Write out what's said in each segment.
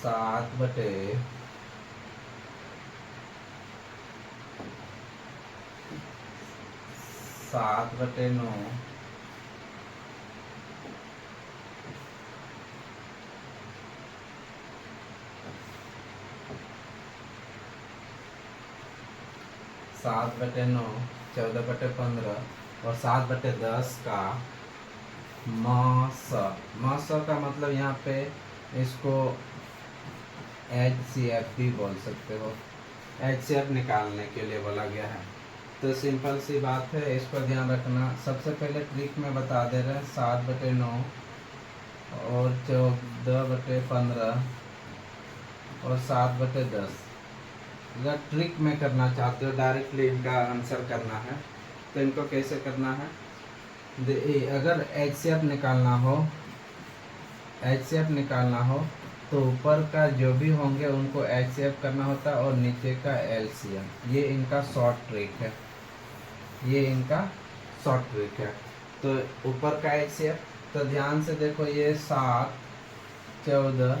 7/9 7/9 14/15 और 7/10 का मस का मतलब यहाँ पे इसको HCF भी बोल सकते हो। HCF निकालने के लिए बोला गया है। तो सिंपल सी बात है, इसको ध्यान रखना। सबसे पहले ट्रिक में बता दे रहे हैं 7/9 और 14/15 और 7/10। अगर ट्रिक में करना चाहते हो, डायरेक्टली इनका आंसर करना है, तो इनको कैसे करना है? अगर HCF निकालना हो तो ऊपर का जो भी होंगे उनको HCF करना होता है और नीचे का LCM। ये इनका शॉर्ट ट्रिक है। तो ऊपर का HCF, तो ध्यान से देखो, ये 7, 14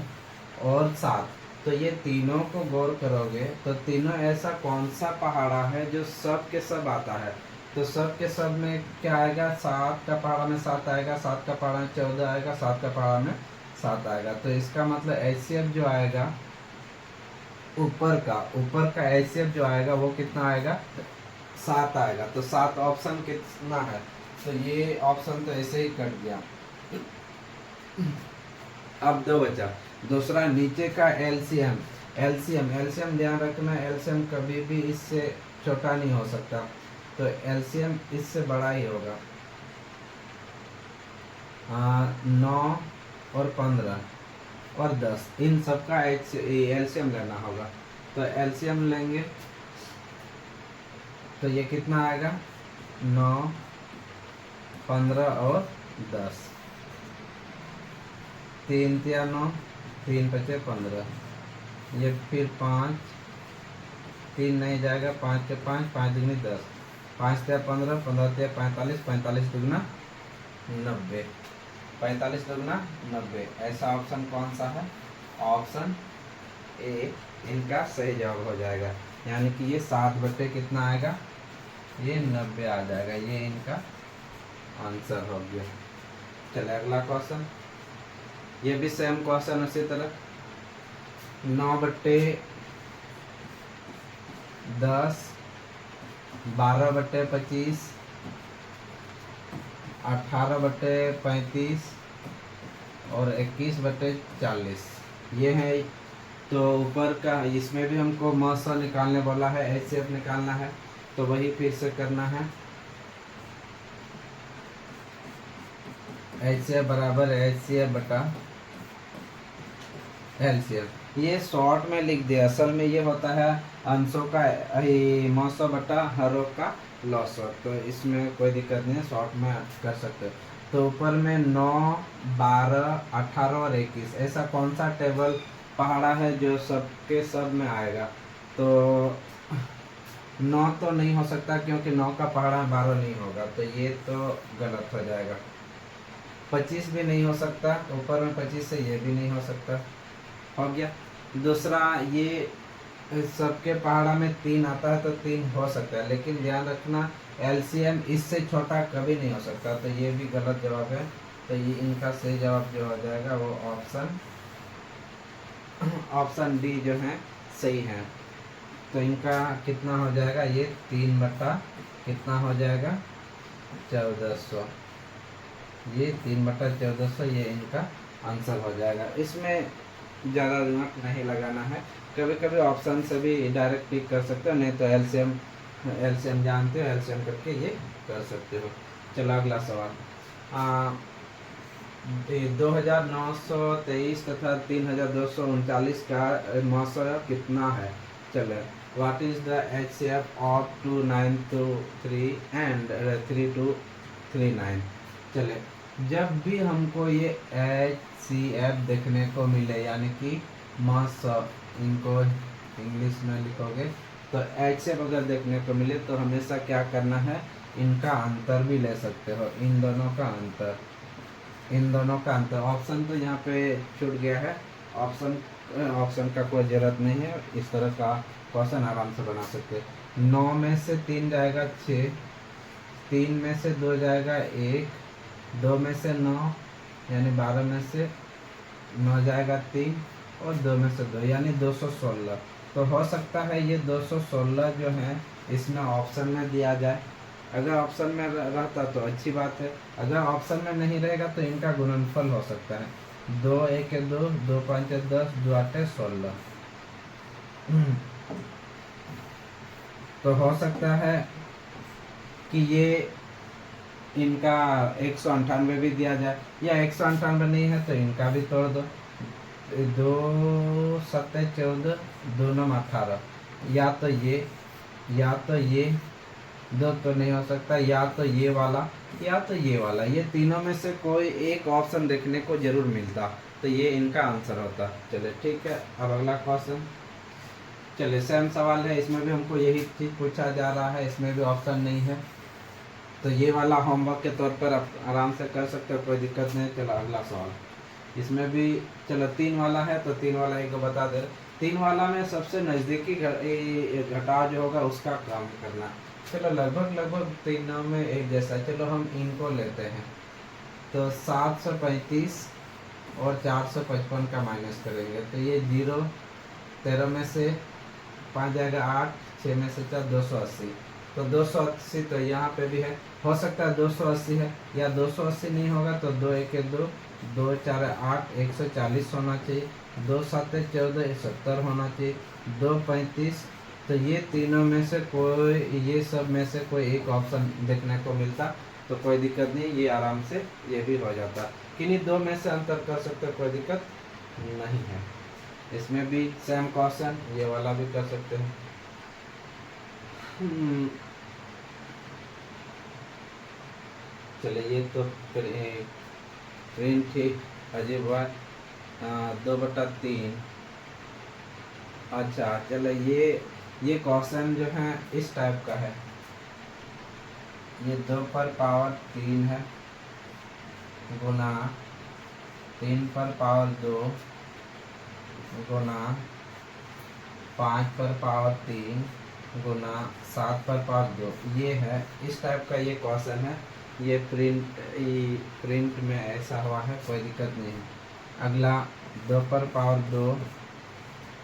और 7, तो ये तीनों को गौर करोगे तो तीनों ऐसा कौन सा पहाड़ा है जो सब के सब आता है? तो सब के सब में क्या आएगा? 7 का पहाड़ा में 7 आएगा, 7 का पहाड़ा में 14 आएगा, 7 का पहाड़ा में 7 आएगा। तो इसका मतलब HCF जो आएगा ऊपर का HCF जो आएगा वो कितना आएगा? 7 आएगा। तो 7 ऑप्शन कितना है? तो ये ऑप्शन तो ऐसे ही कट गया। अब 2 बचा। दूसरा नीचे का LCM ध्यान रखना, LCM कभी भी इससे छोटा नहीं हो सकता, तो LCM इससे बड़ा ही होगा। 9 और 15 और 10, इन सब का LCM लेना होगा। तो LCM लेंगे तो ये कितना आएगा? 9, 15 और 10। 3 तिया 9, 3 पचे 15, ये फिर 5, 3 नहीं जाएगा, 5 के 5, 5 दूनी 10, 5 तिया 15, 15 तिया 45, 45 दुगना 90, 45 दुगना 90। ऐसा ऑप्शन कौन सा है? ऑप्शन ए इनका सही जवाब हो जाएगा। यानी कि ये 7 बटे कितना आएगा? ये 90 आ जाएगा। ये इनका आंसर हो गया। चले अगला क्वेश्चन। ये भी सेम क्वेश्चन उसी तरह। 9/10, 12/25, 18/35 और 21/40 ये है। तो ऊपर का इसमें भी हमको मौसा निकालने वाला है, HCF निकालना है, तो वही फिर से करना है। HCF बराबर HCF बटा LCM। ये शॉर्ट में लिख दिया, असल में ये होता है अंशों का मौसम बटा हरों का लॉसर। तो इसमें कोई दिक्कत नहीं है, शॉर्ट में कर सकते हो। तो ऊपर में 9, 12, 18 और 21 ऐसा कौन सा टेबल पहाड़ा है जो सबके सब में आएगा? तो 9 तो नहीं हो सकता, क्योंकि 9 का पहाड़ा 12 नहीं होगा, तो ये तो गलत हो जाएगा। 25 भी नहीं हो सकता, ऊपर में 25 से ये भी नहीं हो सकता, हो गया। दूसरा, ये सबके पहाड़ा में 3 आता है तो 3 हो सकता है, लेकिन ध्यान रखना LCM इससे छोटा कभी नहीं हो सकता, तो ये भी गलत जवाब है। तो ये इनका सही जवाब जो हो जाएगा वो ऑप्शन डी जो है सही है। तो इनका कितना हो जाएगा? ये 3 बटा कितना हो जाएगा? 1400। ये 3 बटा 1400 ये इनका आंसर हो जाएगा। इसमें ज़्यादा दिमाग नहीं लगाना है, कभी कभी ऑप्शन से भी डायरेक्ट टिक कर सकते हो, नहीं तो LCM जानते हो, LCM करके ये कर सकते हो। चलो अगला सवाल। 2923 तथा 3239 का मौसम कितना है? चले, what is the HCF of 2923 and 3239? चले, जब भी हमको ये HCF देखने को मिले, यानी कि मास, इनको इंग्लिश में लिखोगे तो HCF अगर देखने को मिले तो हमेशा क्या करना है? इनका अंतर भी ले सकते हो, इन दोनों का अंतर। ऑप्शन तो यहाँ पे छूट गया है, ऑप्शन ऑप्शन का कोई ज़रूरत नहीं है। इस तरह का क्वेश्चन आराम से बना सकते हैं। 9 में से 3 जाएगा 6, 3 में से 2 जाएगा 1, 2 में से 9 यानी 12 में से 9 जाएगा 3 और 2 में से 2 यानी 216। तो हो सकता है ये 216 जो है इसमें ऑप्शन में दिया जाए। अगर ऑप्शन में रहता तो अच्छी बात है, अगर ऑप्शन में नहीं रहेगा तो इनका गुणनफल हो सकता है। 2 1 2, 2 5 10, 2 8 16। तो हो सकता है कि ये इनका 198 भी दिया जाए, या 198 नहीं है तो इनका भी तोड़ दो। 2 7 14, 2 9 18। या तो ये, या तो ये, दो तो नहीं हो सकता, या तो ये वाला या तो ये वाला। ये तीनों में से कोई एक ऑप्शन देखने को जरूर मिलता, तो ये इनका आंसर होता। चलिए ठीक है, अब अगला क्वेश्चन। चलिए सेम सवाल है, इसमें भी हमको यही चीज़ पूछा जा रहा है, इसमें भी ऑप्शन नहीं है। तो ये वाला होमवर्क के तौर पर आप आराम से कर सकते हो, कोई दिक्कत नहीं। चलो अगला सवाल। इसमें भी चलो 3 वाला है, तो 3 वाला एक बता दे। 3 वाला में सबसे नज़दीकी घटाव जो होगा उसका काम करना। चलो लगभग तीनों में एक जैसा। चलो हम इनको लेते हैं, तो 735 और 455 का माइनस करेंगे तो ये 0, 13 में से 5 जाएगा 8, 6 में से 4 280। तो 280 तो यहाँ पे भी है, हो सकता है 280 है, या 280 नहीं होगा तो 2 1 2, 2 4 8 140 होना चाहिए, 2 7 14 70 होना चाहिए, 2 35। तो ये तीनों में से कोई, ये सब में से कोई एक ऑप्शन देखने को मिलता तो कोई दिक्कत नहीं, ये आराम से ये भी हो जाता। किन्हीं दो में से अंतर कर सकते, कोई दिक्कत नहीं है। इसमें भी सेम क्वेश्चन, ये वाला भी कर सकते हैं। चलिए ये तो प्रिंट ही अजीब हुआ। 2/3। अच्छा चलो ये क्वेश्चन जो है इस टाइप का है। ये 2 पर पावर 3 है गुना 3 पर पावर 2 गुना 5 पर पावर 3 गुना 7 पर पावर 2। ये है, इस टाइप का ये क्वेश्चन है। ये प्रिंट में ऐसा हुआ है, कोई दिक्कत नहीं है। अगला 2 पर पावर 2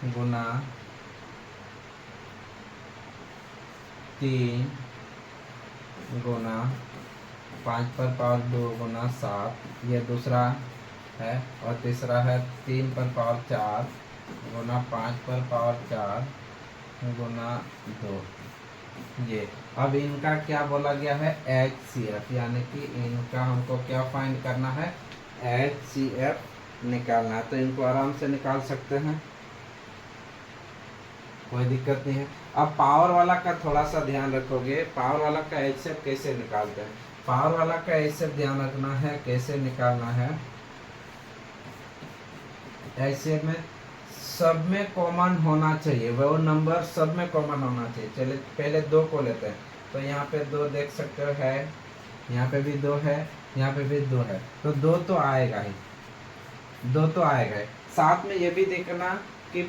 गुना 3 गुना 5 पर पावर 2 गुना 7, ये दूसरा है। और तीसरा है 3 पर पावर 4 गुना 5 पर पावर 4 गुना 2। ये अब इनका क्या बोला गया है, HCF, यानी कि इनका हमको क्या फाइंड करना है, HCF निकालना है। तो इनको आराम से निकाल सकते हैं, कोई दिक्कत नहीं है। अब पावर वाला का थोड़ा सा ध्यान रखोगे, पावर वाला का HCF कैसे निकालते हैं। पावर वाला का HCF ध्यान रखना है कैसे निकालना है। HCF में सब में कॉमन होना चाहिए, वो नंबर सब में कॉमन होना चाहिए। चलिए पहले 2 को लेते हैं, तो यहाँ पे 2 देख सकते हो है, यहाँ पे भी 2 है, यहाँ पे भी 2 है, तो 2 तो आएगा ही, 2 तो आएगा ही। साथ में ये भी देखना कि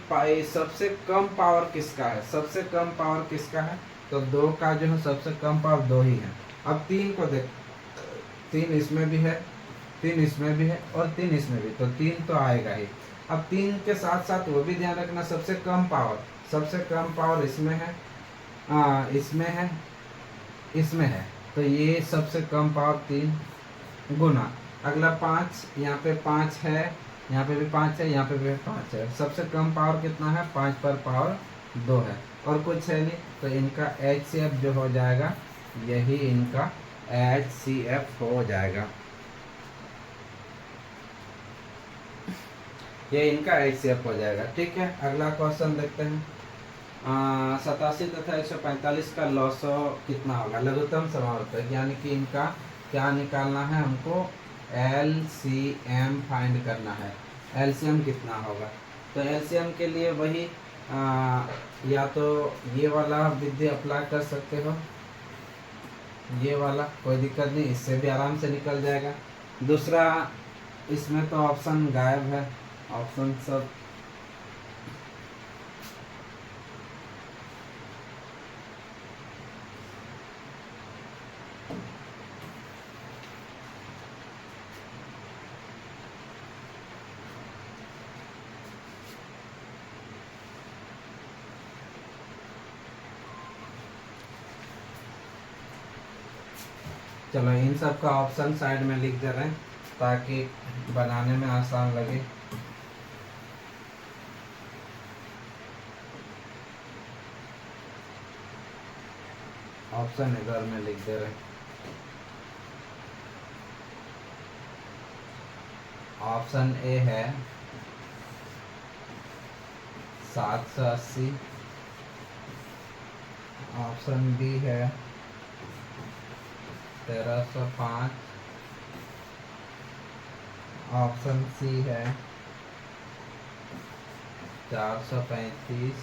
सबसे कम पावर किसका है, सबसे कम पावर किसका है। तो 2 का जो है सबसे कम पावर 2 ही है। अब 3 को देख, 3 इसमें भी है, 3 इसमें भी है और 3 इसमें भी, तो 3 तो आएगा ही। अब 3 के साथ साथ वो भी ध्यान रखना सबसे कम पावर इसमें है, इसमें है, इसमें है, तो ये सबसे कम पावर 3 गुना। अगला 5, यहाँ पे 5 है, यहाँ पे भी 5 है, यहाँ पे भी 5 है। सबसे कम पावर कितना है, 5 पर पावर 2 है और कुछ है नहीं। तो इनका HCF जो हो जाएगा, यही इनका HCF हो जाएगा, ये इनका HCF हो जाएगा। ठीक है, अगला क्वेश्चन देखते हैं। 87 तथा 145 का लॉसो कितना होगा, लघुत्तम समावर्तक, यानी कि इनका क्या निकालना है, हमको LCM फाइंड करना है। LCM कितना होगा, तो LCM के लिए वही या तो ये वाला विधि अप्लाई कर सकते हो, ये वाला कोई दिक्कत नहीं, इससे भी आराम से निकल जाएगा। दूसरा, इसमें तो ऑप्शन गायब है, ऑप्शन सब चलो इन सब का ऑप्शन साइड में लिख दे रहे हैं ताकि बनाने में आसान लगे। ऑप्शन इधर में लिख दे रहे हैं। ऑप्शन ए है 780, ऑप्शन बी है 1305, ऑप्शन सी है 435,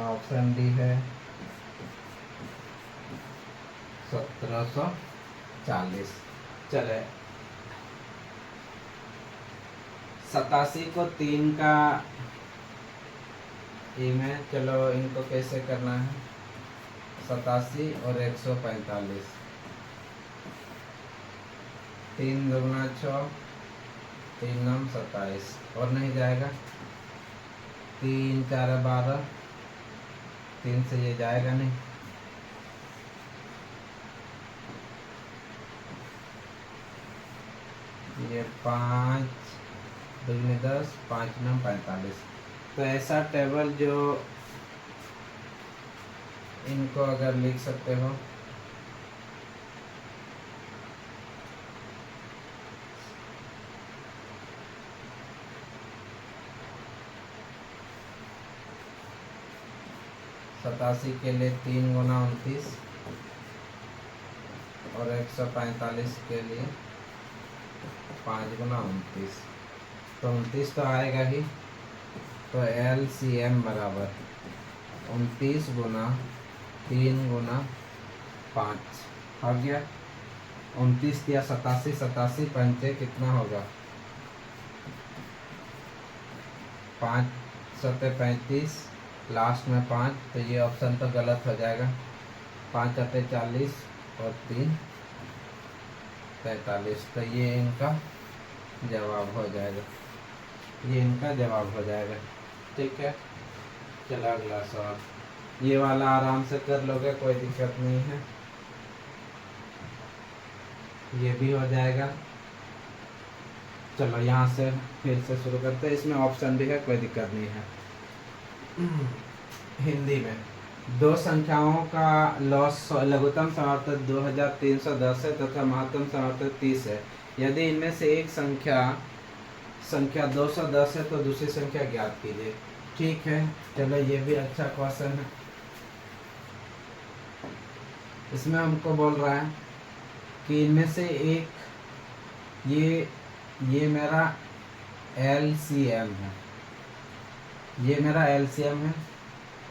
ऑप्शन डी है 1740। चले 87 को 3 का ई में, चलो इनको कैसे करना है। 87 और 145, 3 दूना 6, 3 नम 27, और नहीं जाएगा। 3 4 12, 3 से ये जाएगा नहीं। ये 5 दूनी 10, 5 नम 45। तो ऐसा टेबल जो इनको अगर लिख सकते हो, सतासी के लिए 3 गुना 29 और 145 के लिए 5 गुना 29, तो 29 तो आएगा ही। तो LCM बराबर 29 गुना 3 गुना 5 हो गया। 29 दिया 87, 87 पंचे कितना होगा 5 सत्ते 35, लास्ट में 5, तो ये ऑप्शन तो गलत हो जाएगा। 5 अट्ठे 40 और 3 43, तो ये इनका जवाब हो जाएगा, ये इनका जवाब हो जाएगा। ठीक है, चलो अगला सवाल। ये वाला आराम से कर लोगे, कोई दिक्कत नहीं है, ये भी हो जाएगा। चलो यहाँ से फिर से शुरू करते हैं। इसमें ऑप्शन भी है, कोई दिक्कत नहीं है। हिंदी में दो संख्याओं का लॉस लघुत्तम समावर्तक 2310 है तथा महत्तम समावर्तक 30 है। यदि इनमें से एक संख्या 210 है तो दूसरी संख्या ज्ञात कीजिए। ठीक है, चलो ये भी अच्छा क्वेश्चन है। इसमें हमको बोल रहा है कि इनमें से एक ये मेरा LCM है, ये मेरा LCM है,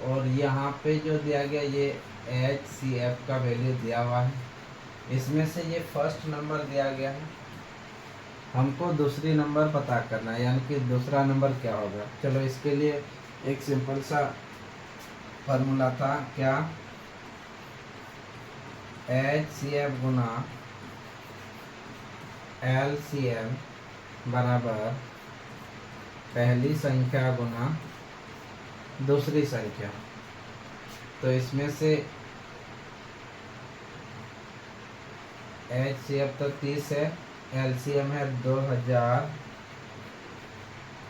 और यहाँ पे जो दिया गया ये HCF का वैल्यू दिया हुआ है। इसमें से ये फर्स्ट नंबर दिया गया है, हमको दूसरी नंबर पता करना है, यानी कि दूसरा नंबर क्या होगा। चलो इसके लिए एक सिंपल सा फार्मूला था, क्या HCF गुना LCM बराबर पहली संख्या गुना दूसरी संख्या। तो इसमें से HCF तो 30 है, LCM है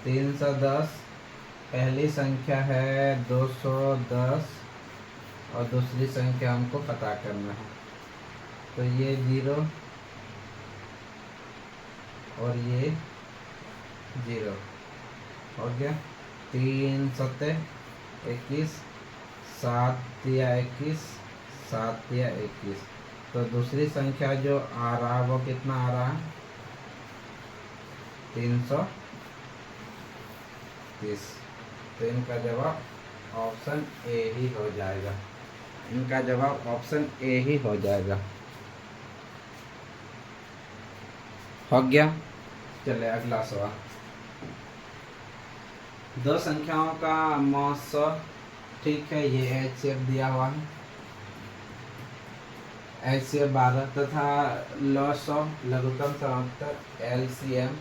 2310, पहली संख्या है 210 और दूसरी संख्या हमको पता करना है। तो ये 0 और ये 0 हो गया। 3 सत्ते 21, 7 या 21, 7 या 21। तो दूसरी संख्या जो आ रहा है वो कितना आ रहा है 330। तो इनका जवाब ऑप्शन ए ही हो जाएगा, इनका जवाब ऑप्शन ए ही हो जाएगा। हो गया। चले अगला सवाल। दो संख्याओं का मौसम, ठीक है, ये HCF दिया हुआ है। HCF 12 तथा लॉसो लघुत्तम समांतर LCM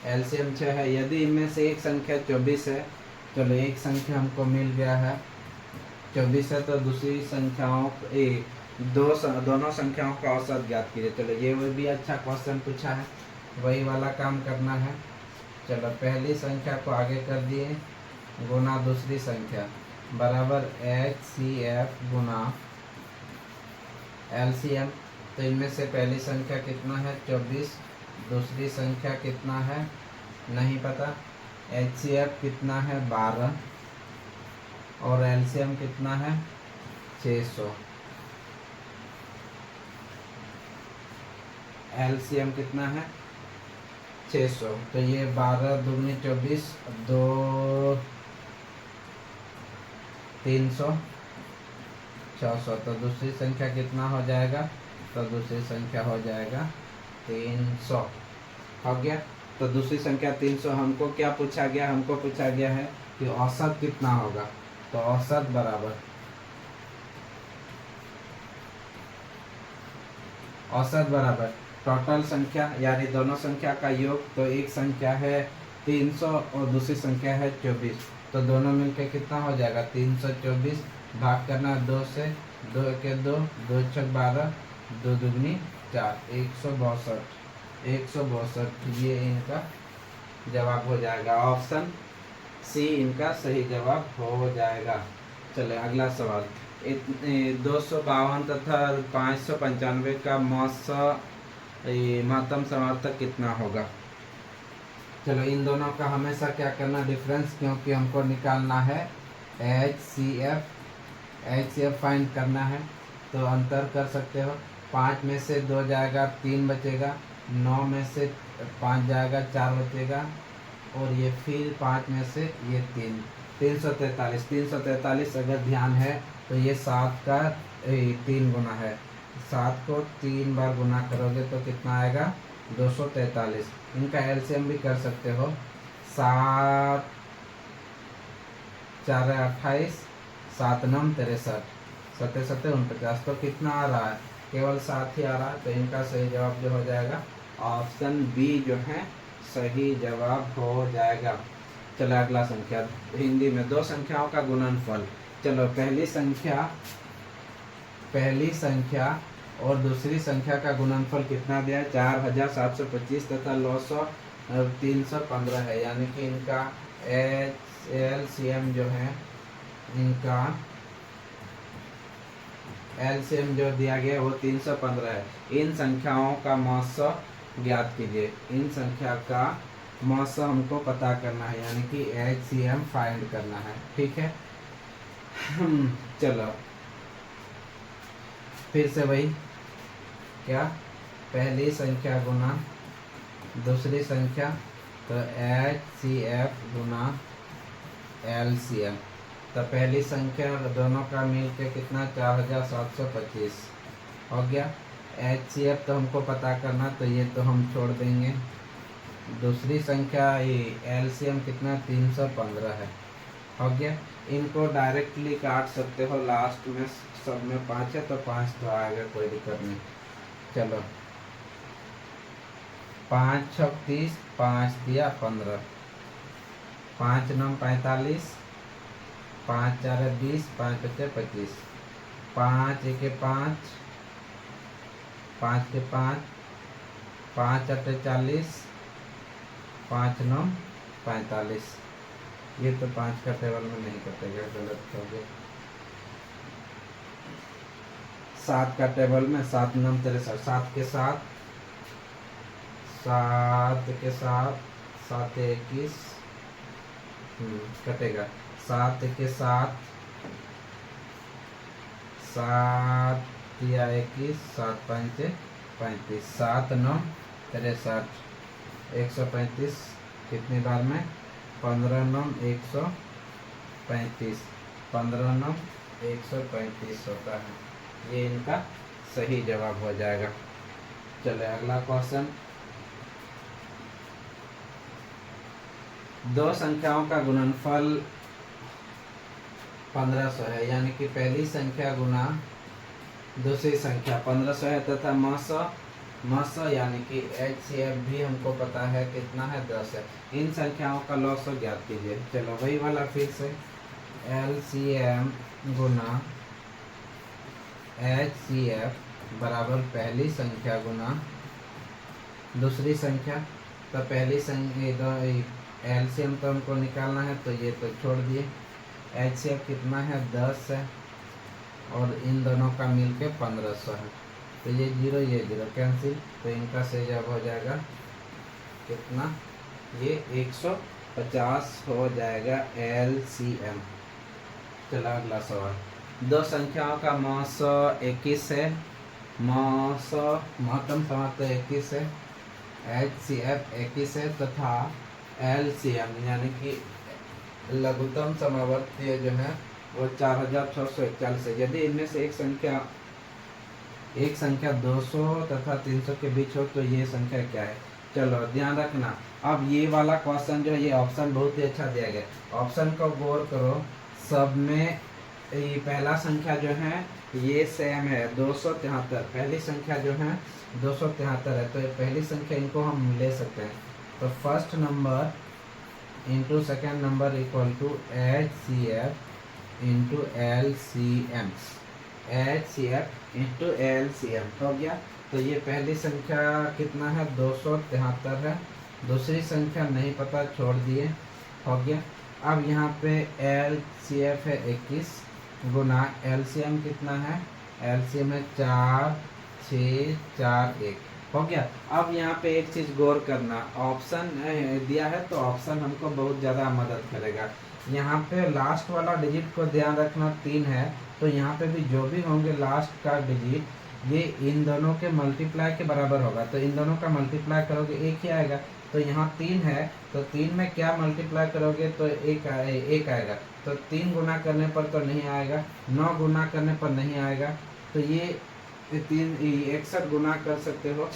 LCM 6 है। यदि इनमें से एक संख्या 24 है, चलो एक संख्या हमको मिल गया है 24 है, तो दूसरी संख्याओं दोनों संख्याओं का औसत ज्ञात कीजिए। चलो ये वो भी अच्छा क्वेश्चन पूछा है, वही वाला काम करना है। चलो पहली संख्या को आगे कर दिए गुना दूसरी संख्या बराबर HCF गुना LCM। तो इनमें से पहली संख्या कितना है 24, दूसरी संख्या कितना है नहीं पता, HCF कितना है 12 और LCM कितना है 600। LCM कितना है 600, तो ये 12 दूनी 24 2 300 600। तो दूसरी संख्या कितना हो जाएगा, तो दूसरी संख्या हो जाएगा 300 हो गया। तो दूसरी संख्या 300। हमको क्या पूछा गया, हमको पूछा गया है कि औसत कितना होगा। तो औसत बराबर टोटल संख्या यानी दोनों संख्या का योग। तो एक संख्या है 300 और दूसरी संख्या है 24, तो दोनों मिलके कितना हो जाएगा 324। भाग करना 2 से, 2 के 2, 2 छक 12, 2 दुगनी 4, 162। ये इनका जवाब हो जाएगा। ऑप्शन सी इनका सही जवाब हो जाएगा। चले अगला सवाल। 252 तथा 595 का महत्तम समार्थक कितना होगा। चलो इन दोनों का हमेशा क्या करना डिफरेंस, क्योंकि हमको निकालना है HCF फाइंड करना है। तो अंतर कर सकते हो, 5 में से 2 जाएगा 3 बचेगा, 9 में से 5 जाएगा 4 बचेगा, और ये फिर 5 में से ये 343 अगर ध्यान है तो ये 7 का 3 गुना है। 7 को 3 बार गुना करोगे तो कितना आएगा 243। इनका LCM भी कर सकते हो, 7 4 28, 7 9 63, 7 7 49। तो कितना आ रहा है, केवल 7 ही आ रहा है। तो इनका सही जवाब जो हो जाएगा ऑप्शन बी जो है सही जवाब हो जाएगा। चलो अगला संख्या, हिंदी में दो संख्याओं का गुणनफल। चलो पहली संख्या और दूसरी संख्या का गुणनफल कितना दिया है 4725 तथा 315 है। यानी कि इनका LCM जो है, इनका LCM जो दिया गया वो 315 है। इन संख्याओं का मौसम ज्ञात कीजिए। इन संख्या का मौसम हमको पता करना है, यानी कि HCM फाइंड करना है। ठीक है चलो फिर से वही क्या, पहली संख्या गुना दूसरी संख्या, तो HCF गुना LCM। तो पहली संख्या दोनों का मिल के कितना 4725 हो गया। HCF तो हमको पता करना, तो ये तो हम छोड़ देंगे। दूसरी संख्या LCM कितना 315 है हो गया। इनको डायरेक्टली काट सकते हो, लास्ट में सब में 5 है तो 5 तो आएगा, कोई दिक्कत नहीं। चलो 5 6 30, 5 दिया 15, 5 9 45, 5 4 20, 5 5 25, 5 1 5, 5 के 5, 5 8 40, 5 9 45। ये तो 5 का टेबल में नहीं कटेगा, गलत हो गया। 7 का टेबल में 7 9 63, 7 के 7, 7 के 7, 7 21 कटेगा। 7 के 7, 7 या 21, 7 5 35, 7 9 63, 135 कितनी बार में 15 9 135, 15 9 135 होता है। ये इनका सही जवाब हो जाएगा। चले अगला क्वेश्चन। दो संख्याओं का गुणनफल 1500 है, यानी कि पहली संख्या गुना दूसरी संख्या 1500 है, तथा मसो यानी कि HCF भी हमको पता है कितना है, 10 है। इन संख्याओं का लॉग ज्ञात कीजिए। चलो वही वाला फिर से, LCM गुना HCF बराबर पहली संख्या गुना दूसरी संख्या। तो पहली संख्या LCM तो हमको निकालना है, तो ये तो छोड़ दिए। HCF कितना है, 10 है, और इन दोनों का मिलके 1500 है। तो ये जीरो कैंसिल, तो इनका से जब हो जाएगा कितना, ये 150 हो जाएगा LCM। चला अगला सवाल। दो संख्याओं का मौसो 21 है, महत्तम समाप्त 21 है, HCF 21 है, तथा LCM यानी कि लघुत्तम समावर्तीय जो है वो 4641 है। यदि इनमें से एक संख्या 200 तथा 300 के बीच हो तो ये संख्या क्या है। चलो ध्यान रखना, अब ये वाला क्वेश्चन जो है, ये ऑप्शन बहुत ही अच्छा दिया गया। ऑप्शन को गौर करो, सब में ये पहला संख्या जो है ये सेम है, 273। पहली संख्या जो है 273 है, तो ये पहली संख्या इनको हम ले सकते हैं। तो first number into second number equal to HCF into LCM, HCF into LCM हो गया। तो ये पहली संख्या कितना है, 273 है, दूसरी संख्या नहीं पता, छोड़ दिए, हो गया। अब यहाँ पे LCF है 21 गुना LCM कितना है, LCM है 4641, हो गया। अब यहाँ पे एक चीज गौर करना, ऑप्शन दिया है तो ऑप्शन हमको बहुत ज़्यादा मदद करेगा। यहाँ पे लास्ट वाला डिजिट को ध्यान रखना, 3 है, तो यहाँ पे भी जो भी होंगे लास्ट का डिजिट ये इन दोनों के मल्टीप्लाई के बराबर होगा। तो इन दोनों का मल्टीप्लाई करोगे एक ही आएगा। तो यहाँ 3 है, तो 3 में क्या मल्टीप्लाई करोगे तो एक आएगा। तो 3 गुना करने पर तो नहीं आएगा, 9 गुना करने पर नहीं आएगा। तो ये 61 गुना कर सकते हो,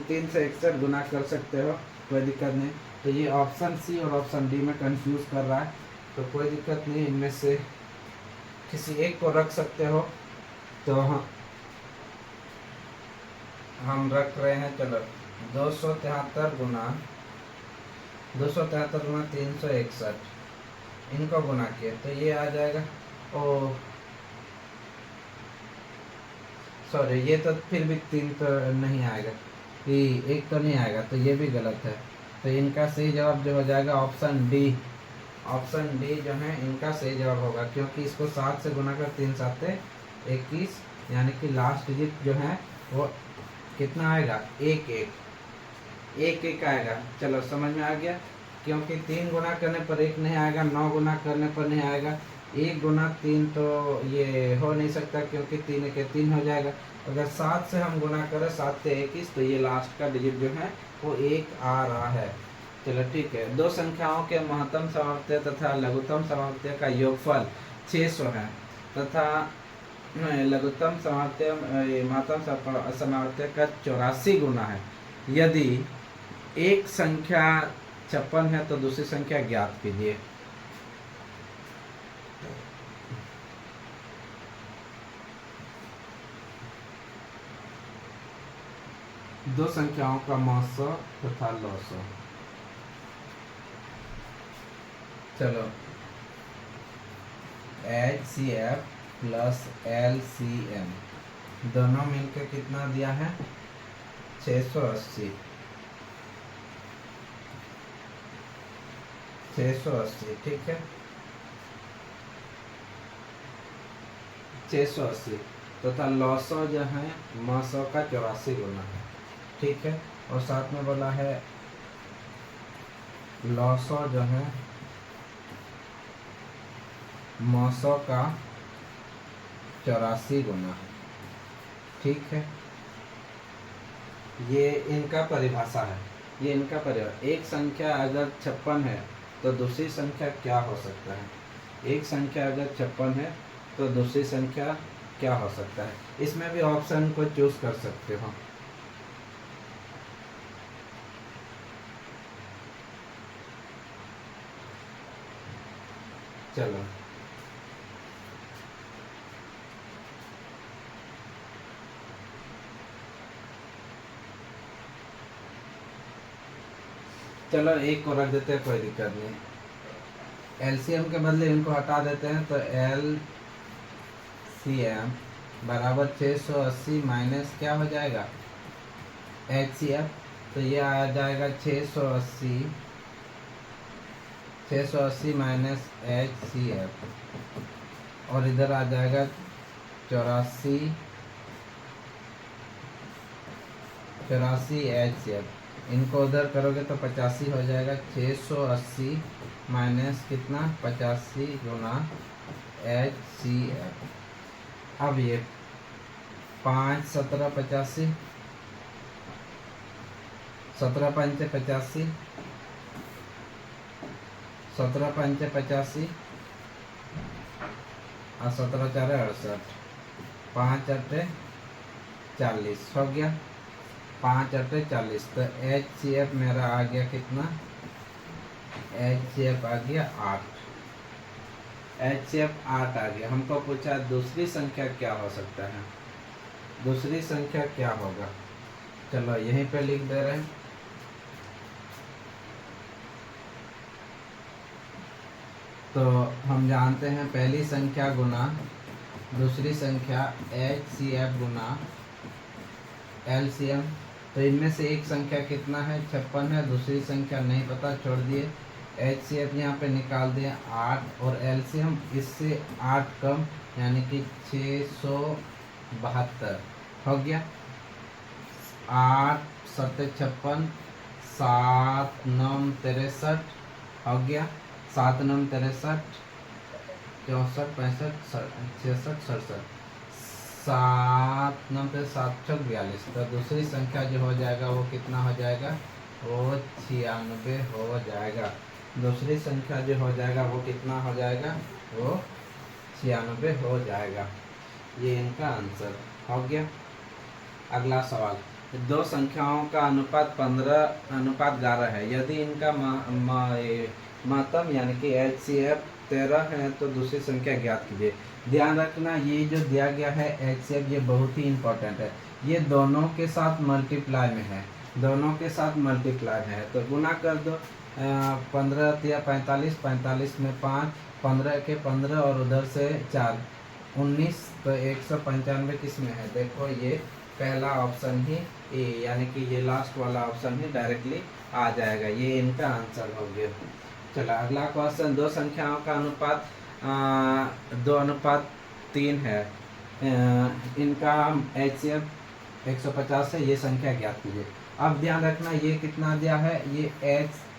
3 से 61 गुना कर सकते हो, कोई दिक्कत नहीं। तो ये ऑप्शन सी और ऑप्शन डी में कंफ्यूज कर रहा है, तो कोई दिक्कत नहीं, इनमें से किसी एक को रख सकते हो। तो हम रख रहे हैं, चलो 273 गुना 361, इनको गुना किए तो ये आ जाएगा। ओ सॉरी, ये तो फिर भी 3 तो नहीं आएगा, कि एक तो नहीं आएगा, तो ये भी गलत है। तो इनका सही जवाब जो हो जाएगा ऑप्शन डी। ऑप्शन डी जो है इनका सही जवाब होगा, क्योंकि इसको 7 से गुना कर 3 7 21, यानी कि लास्ट डिजिट जो है वो कितना आएगा, 1 आएगा। चलो समझ में आ गया, क्योंकि 3 गुना करने पर 1 नहीं आएगा, 9 गुना करने पर नहीं आएगा, 1 गुना 3 तो ये हो नहीं सकता, क्योंकि 3 के 3 हो जाएगा। अगर 7 से हम गुना करें, 7 से 21, तो ये लास्ट का डिजिट जो है वो 1 आ रहा है। चलो ठीक है। दो संख्याओं के महत्तम समावर्तीय तथा लघुत्तम समावर्तीय का योगफल 600 है, तथा लघुत्तम समावर्तीय महत्तम समावर्तीय का 84 गुना है। यदि एक संख्या 56 है तो दूसरी संख्या ज्ञात कीजिए। दो संख्याओं का मौसो तथा लौसो। चलो HCF प्लस LCM दोनों मिलकर कितना दिया है, 680। 680 ठीक है, 680 तथा लौसो जो है मौसो का 84 गुना है, ठीक है। और साथ में बोला है लौसो जो है मौसो का 84 गुना है, ठीक है। ये इनका परिभाषा है, ये इनका परिभाषा। एक संख्या अगर 56 है तो दूसरी संख्या क्या हो सकता है, एक संख्या अगर 56 है तो दूसरी संख्या क्या हो सकता है। इसमें भी ऑप्शन को चूज कर सकते हो। चलो चलो एक को रख देते हैं, कोई दिक्कत नहीं। एलसीएम के बदले इनको हटा देते हैं, तो एलसीएम बराबर 680 माइनस क्या हो जाएगा, एचसीएफ। तो ये आ जाएगा 680 माइनस एचसीएफ, और इधर आ जाएगा 84 एचसीएफ। इनको उधर करोगे तो 85 हो जाएगा। 680 माइनस कितना, 85 गुना एचसीएफ। अब ये 5 17 85, 17 पंचे 85, 17 पंचे 85 और 17 4 68, 5 8 40 हो गया, 5 8 40। तो एचसीएफ मेरा आ गया कितना, एचसीएफ आ गया 8, एचसीएफ 8 आ गया। हमको पूछा दूसरी संख्या क्या हो सकता है, दूसरी संख्या क्या होगा। चलो यहीं पे लिख दे रहे हैं। तो हम जानते हैं पहली संख्या गुना दूसरी संख्या एचसीएफ गुना एलसीएम। तो इनमें से एक संख्या कितना है, 56 है, दूसरी संख्या नहीं पता, छोड़ दिए। एचसीएफ यहाँ पे निकाल दिए 8, और एलसीएम इससे 8 कम यानी कि 672 हो गया। 8 7 56, 7 9 63 हो गया, 7 9 63, 64 65 66 67, 7 9 7 42। तो दूसरी संख्या जो हो जाएगा वो कितना हो जाएगा, वो 96 हो जाएगा। दूसरी संख्या जो हो जाएगा वो कितना हो जाएगा, वो 96 हो जाएगा। ये इनका आंसर हो गया। अगला सवाल, दो संख्याओं का अनुपात 15:11 है। यदि इनका महत्तम यानी कि एचसीएफ 13 है तो दूसरी संख्या ज्ञात कीजिए। ध्यान रखना ये जो दिया गया है एचसीएफ, ये बहुत ही इंपॉर्टेंट है। ये दोनों के साथ मल्टीप्लाई में है, दोनों के साथ मल्टीप्लाई है। तो गुना कर दो, 15 या 45, 45 में 5, 15 के 15 और उधर से 4, 19। तो 195 किस में है, देखो ये पहला ऑप्शन ही ए, यानी कि ये लास्ट वाला ऑप्शन ही डायरेक्टली आ जाएगा। ये इनका आंसर हो गया। चलो अगला क्वेश्चन, दो संख्याओं का अनुपात 2:3 है। इनका एचसीएफ 150 है, ये संख्या ज्ञात कीजिए। अब ध्यान रखना ये कितना दिया है, ये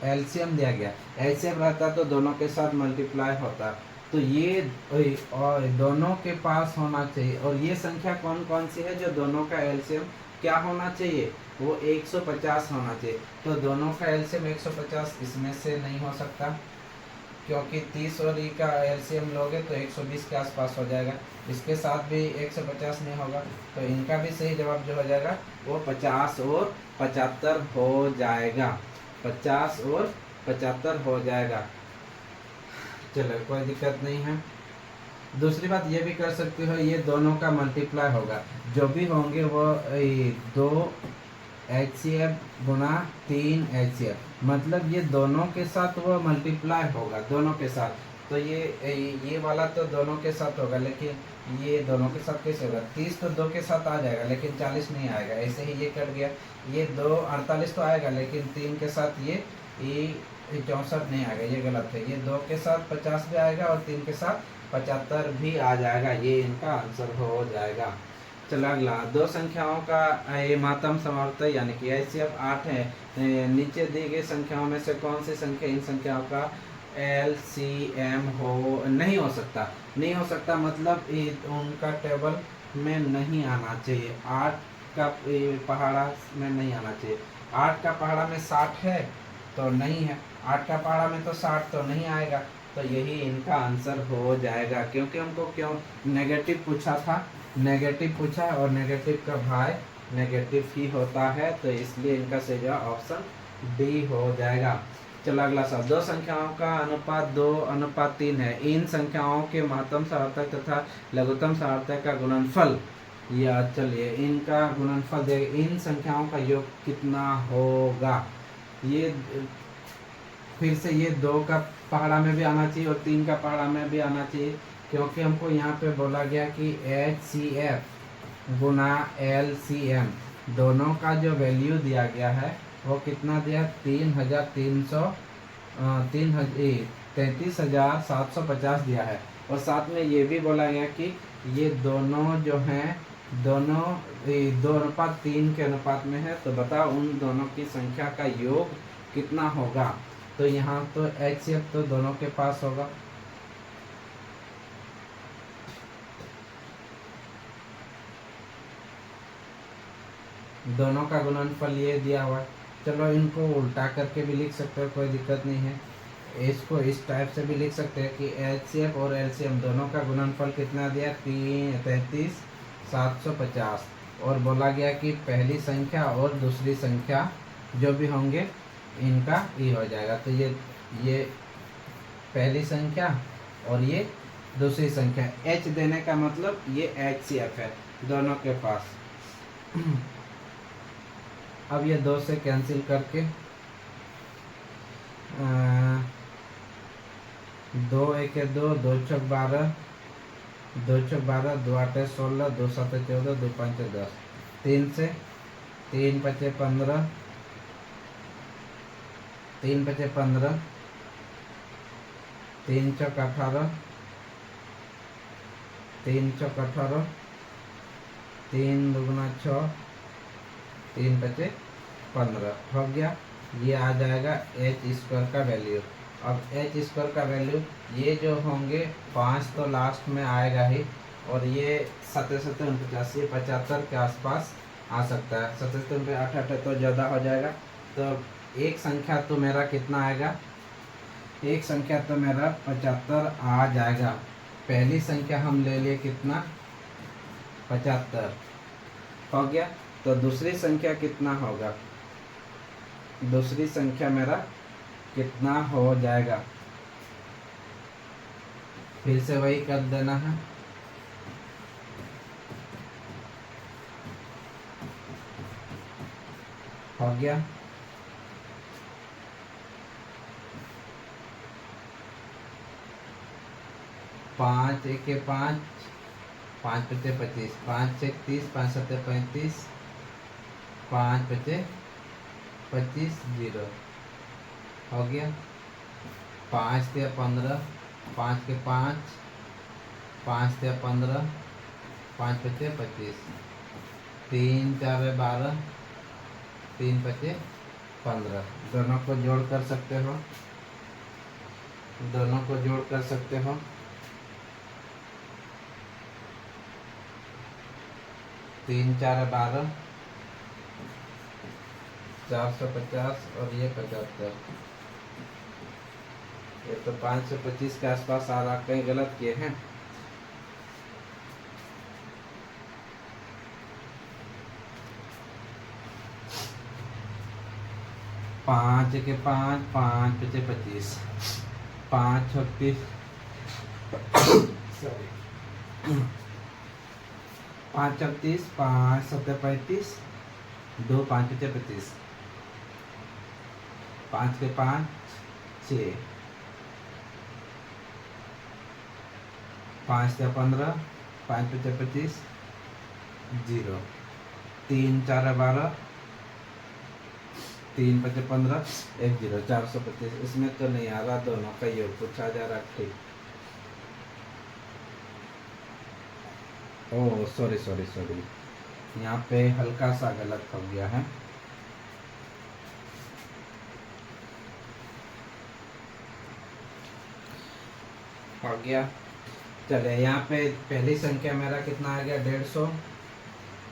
एलसीएम दिया गया। एलसीएम रहता तो दोनों के साथ मल्टीप्लाई होता, तो ये और दोनों के पास होना चाहिए। और ये संख्या कौन कौन सी है जो दोनों का एलसीएम क्या होना चाहिए, वो 150 होना चाहिए। तो दोनों का एलसीएम 150 इसमें से नहीं हो सकता, क्योंकि 30 और ई का एलसीएम लोगे तो 120 के आसपास हो जाएगा। इसके साथ भी 150 नहीं होगा, तो इनका भी सही जवाब जो हो जाएगा वो 50 और 75 हो जाएगा। 50 और 75 हो जाएगा। चलो कोई दिक्कत नहीं है। दूसरी बात ये भी कर सकते हो, ये दोनों का मल्टीप्लाई होगा, जो भी होंगे वो 2 एचसीएफ गुना 3 एचसीएफ, मतलब ये दोनों के साथ वो मल्टीप्लाई होगा, दोनों के साथ। तो ये वाला तो दोनों के साथ होगा, लेकिन ये दोनों के साथ कैसे होगा, 30 तो 2 के साथ आ जाएगा लेकिन 40 नहीं आएगा, ऐसे ही ये कट गया। ये 2 48 तो आएगा, लेकिन 3 के साथ ये 64 नहीं आएगा, ये गलत है। ये 2 के साथ 50 भी आएगा और 3 के साथ 75 भी आ जाएगा। ये इनका आंसर हो जाएगा। चलो अगला, दो संख्याओं का महत्तम समावर्त यानी कि एचसीएफ 8 है। नीचे दी गई संख्याओं में से कौन सी संख्या इन संख्याओं का एलसीएम नहीं हो सकता। नहीं हो सकता मतलब उनका टेबल में नहीं आना चाहिए। 8 का पहाड़ा में नहीं आना चाहिए। 8 का पहाड़ा में 60 है तो नहीं है, 8 का पहाड़ा में तो 60 तो नहीं आएगा। तो यही इनका आंसर हो जाएगा, क्योंकि हमको क्यों नेगेटिव पूछा था, नेगेटिव पूछा और नेगेटिव का भाई नेगेटिव ही होता है, तो इसलिए इनका सही जवाब ऑप्शन डी हो जाएगा। चलो अगला सवाल, दो संख्याओं का अनुपात 2:3 है, इन संख्याओं के महत्तम सार्थक तथा लघुत्तम सार्थक का गुणनफल, या चलिए इनका गुणनफल दे, इन संख्याओं का योग कितना होगा। ये फिर से ये 2 का पहाड़ा में भी आना चाहिए और 3 का पहाड़ा में भी आना चाहिए, क्योंकि हमको यहाँ पे बोला गया कि HCF गुना LCM दोनों का जो वैल्यू दिया गया है वो कितना दिया, 33,750 दिया है। और साथ में ये भी बोला गया कि ये दोनों जो हैं दोनों 2:3 के अनुपात में है, तो बताओ उन दोनों की संख्या का योग कितना होगा। तो यहाँ तो HCF तो दोनों के पास होगा, दोनों का गुणनफल ये दिया हुआ है। चलो इनको उल्टा करके भी लिख सकते हो, कोई दिक्कत नहीं है। इसको इस टाइप से भी लिख सकते हैं कि HCF और LCM दोनों का गुणनफल कितना दिया, 33,750, और बोला गया कि पहली संख्या और दूसरी संख्या जो भी होंगे इनका ई हो जाएगा। तो ये पहली संख्या और ये दूसरी संख्या, H देने का मतलब ये HCF है दोनों के पास। अब ये 2 से कैंसिल करके 2 1 2, 2 6 12, 2 6 12, 2 8 16, 2 7 14, 2 5 10, 3 से 3 5 15, 3 5 15, 3 6 18, 3 6 18, 3 2 6, 3 5 15 हो गया। ये आ जाएगा H² का वैल्यू। अब H² का वैल्यू ये जो होंगे 5 तो लास्ट में आएगा ही, और ये 77 49 ये 75 के आसपास आ सकता है। 77 पे 8 8 तो ज़्यादा हो जाएगा। तो एक संख्या तो मेरा कितना आएगा, एक संख्या तो मेरा 75 आ जाएगा। पहली संख्या हम ले लिए कितना, 75 हो गया। तो दूसरी संख्या कितना होगा, दूसरी संख्या मेरा कितना हो जाएगा, फिर से वही कर देना है। हो गया। पाँच एक 5, 5 पचे 25, 5 6 30, 5 7 35, 5 पचे 25 0 हो गया। 5 से 15, 5 के 5, 5 से 15, 5 पचे 25, 3 4 12, 3 पचे 15। दोनों को जोड़ कर सकते हो, दोनों को जोड़ कर सकते हो। 3 4 12, 450 और ये 75। ये तो 5 से 25 के आसपास आ रहा, कहीं गलत किए हैं। पाँच के 5, 5 पचे 25, 5 36, सॉरी 5 36, 5 7 35, 2 5 पचे 25, 5 के 5 6, 5 से 15, 5 पचे 25 0, 3 4 12, 3 5 15 1 0, 425। इसमें तो नहीं आ रहा, दोनों का योग पूछा जा रहा। ठीक, ओह सॉरी सॉरी सॉरी, यहाँ पे हल्का सा गलत हो गया है। हो गया। चले, यहाँ पे पहली संख्या मेरा कितना आ गया, 150,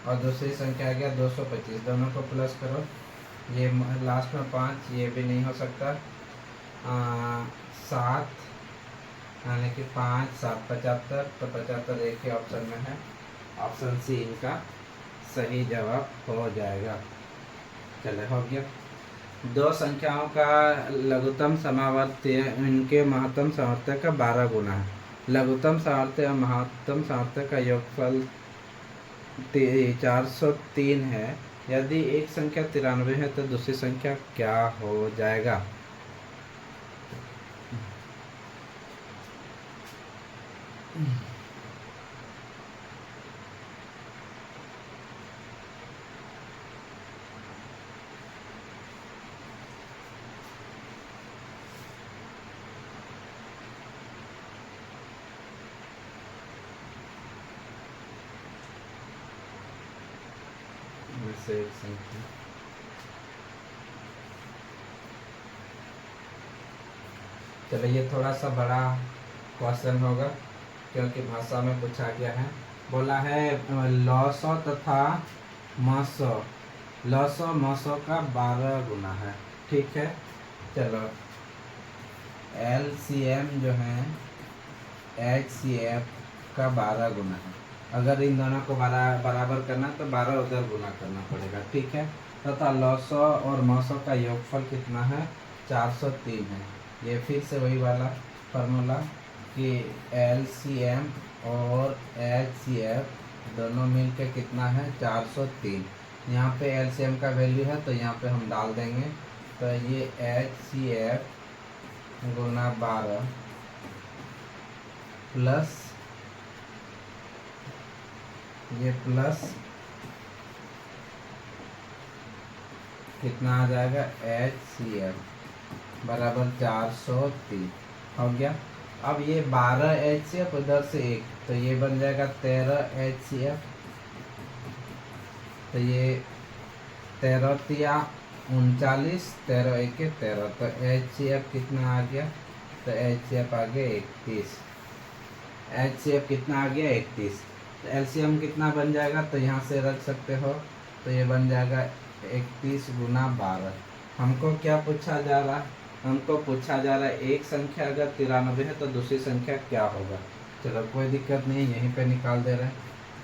और दूसरी संख्या आ गया 225। दोनों को प्लस करो, ये लास्ट में 5, ये भी नहीं हो सकता। 7 यानी कि 5 7 75, तो 75 एक ही ऑप्शन में है, ऑप्शन सी इनका सही जवाब हो जाएगा। चले, हो गया। दो संख्याओं का लघुत्तम समावर्ती इनके महत्तम सामर्थ्य का 12 गुना है। लघुत्तम सामर्थ्य और महत्तम सामर्थ्य का योगफल 403 है। यदि एक संख्या 93 है तो दूसरी संख्या क्या हो जाएगा? से एक संख्या चलो, ये थोड़ा सा बड़ा क्वेश्चन होगा क्योंकि भाषा में पूछा गया है। बोला है लॉसो तथा मासो, लॉसो मासो का 12 गुना है। ठीक है, चलो LCM जो है HCF का 12 गुना है। अगर इन दोनों को बराबर करना तो 12 उधर गुना करना पड़ेगा। ठीक है, तथा लॉसो और मासो का योगफल कितना है? 403 है। ये फिर से वही वाला फार्मूला कि LCM और HCF दोनों मिलके कितना है? 403। यहाँ पे LCM का वैल्यू है तो यहाँ पे हम डाल देंगे, तो ये HCF गुना 12 प्लस ये प्लस कितना आ जाएगा? HCF बराबर 403 हो गया। अब ये 12 HCF उधर से 1, तो ये बन जाएगा 13 HCF। तो ये 13 तिया 39, 13 1 13, तो HCF कितना आ गया? तो HCF आ गया 31। HCF कितना आ गया? 31। तो LCM कितना बन जाएगा? तो यहाँ से रख सकते हो, तो ये बन जाएगा 31 गुना 12। हमको क्या पूछा जा रहा? हमको पूछा जा रहा है एक संख्या अगर 93 है तो दूसरी संख्या क्या होगा। चलो कोई दिक्कत नहीं, यहीं पे निकाल दे रहे हैं।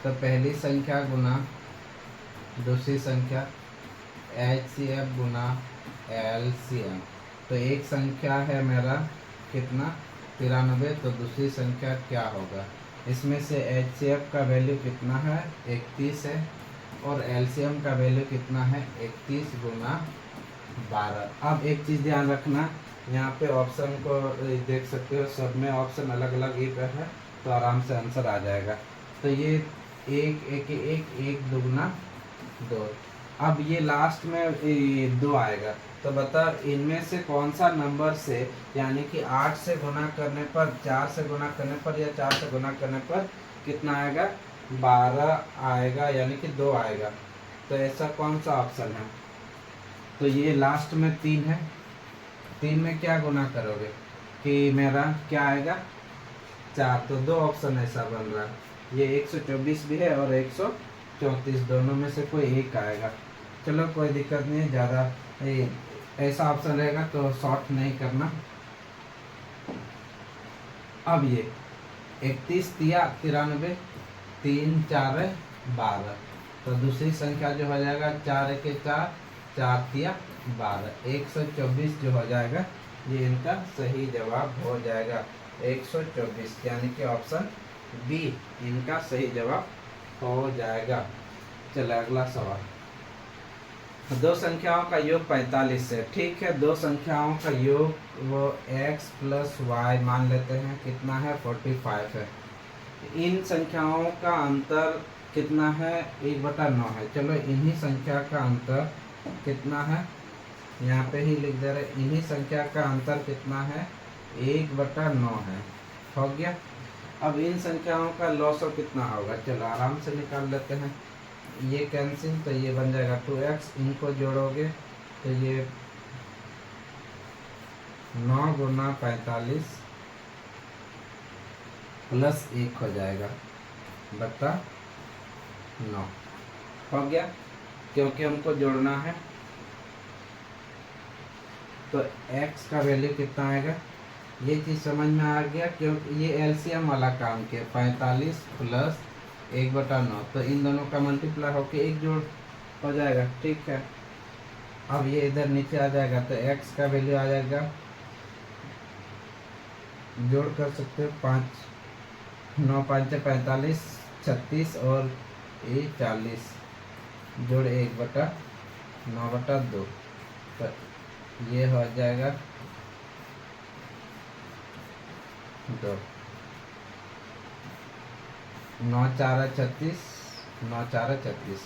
तो पहली संख्या गुना दूसरी संख्या HCF गुना LCM। तो एक संख्या है मेरा कितना? 93, तो दूसरी संख्या क्या होगा? इसमें से HCF का वैल्यू कितना है? 31 है, और LCM का वैल्यू कितना है? 31 गुना 12। अब एक चीज़ ध्यान रखना, यहाँ पे ऑप्शन को देख सकते हो, सब में ऑप्शन अलग अलग ही पे है, तो आराम से आंसर आ जाएगा। तो ये 1 1 1 1 दुगना 2। अब ये लास्ट में 2 आएगा, तो बता इनमें से कौन सा नंबर से, यानी कि 8 से गुना करने पर, 4 से गुना करने पर या 4 से गुना करने पर कितना आएगा? 12 आएगा, यानी कि 2 आएगा। तो ऐसा कौन सा ऑप्शन है? तो ये लास्ट में 3 है। 3 में क्या गुना करोगे कि मेरा क्या आएगा? 4। तो 2 ऑप्शन ऐसा बन रहा है। ये 124 भी है और 134, दोनों में से कोई एक आएगा। चलो कोई दिक्कत नहीं है, ज़्यादा ऐसा ऑप्शन रहेगा तो शॉर्ट नहीं करना। अब ये 31 तिया 93, 3 4 12, तो दूसरी संख्या जो हो जाएगा 4 1 4, 4 तिया 12, 124 जो हो जाएगा, ये इनका सही जवाब हो जाएगा 124, यानी कि ऑप्शन बी इनका सही जवाब हो जाएगा। चलो अगला सवाल। दो संख्याओं का योग 45 है। ठीक है, दो संख्याओं का योग वो x प्लस वाई मान लेते हैं, कितना है? 45 है। इन संख्याओं का अंतर कितना है? 1/9 है। चलो इन्हीं संख्या का अंतर कितना है, यहाँ पे ही लिख दे रहे, इन्हीं संख्या का अंतर कितना है? 1/9 है। हो गया। अब इन संख्याओं का लॉसो कितना होगा? चलो आराम से निकाल लेते हैं। ये कैंसिल, तो ये बन जाएगा 2x, इनको जोड़ोगे तो ये 9 गुना 45 प्लस 1 हो जाएगा बटा 9। हो गया, क्योंकि हमको जोड़ना है। तो x का वैल्यू कितना आएगा? ये चीज़ समझ में आ गया, क्योंकि ये LCM वाला काम किया। 45 प्लस 1/9, तो इन दोनों का मल्टीप्लाई होके 1 जोड़ हो जाएगा। ठीक है, अब ये इधर नीचे आ जाएगा तो x का वैल्यू आ जाएगा, जोड़ कर सकते हो 5, 9 5 45, 36 और ये 40, जोड़ 1/9/2, तो ये हो जाएगा 2, 9 4 36, 9 4 36,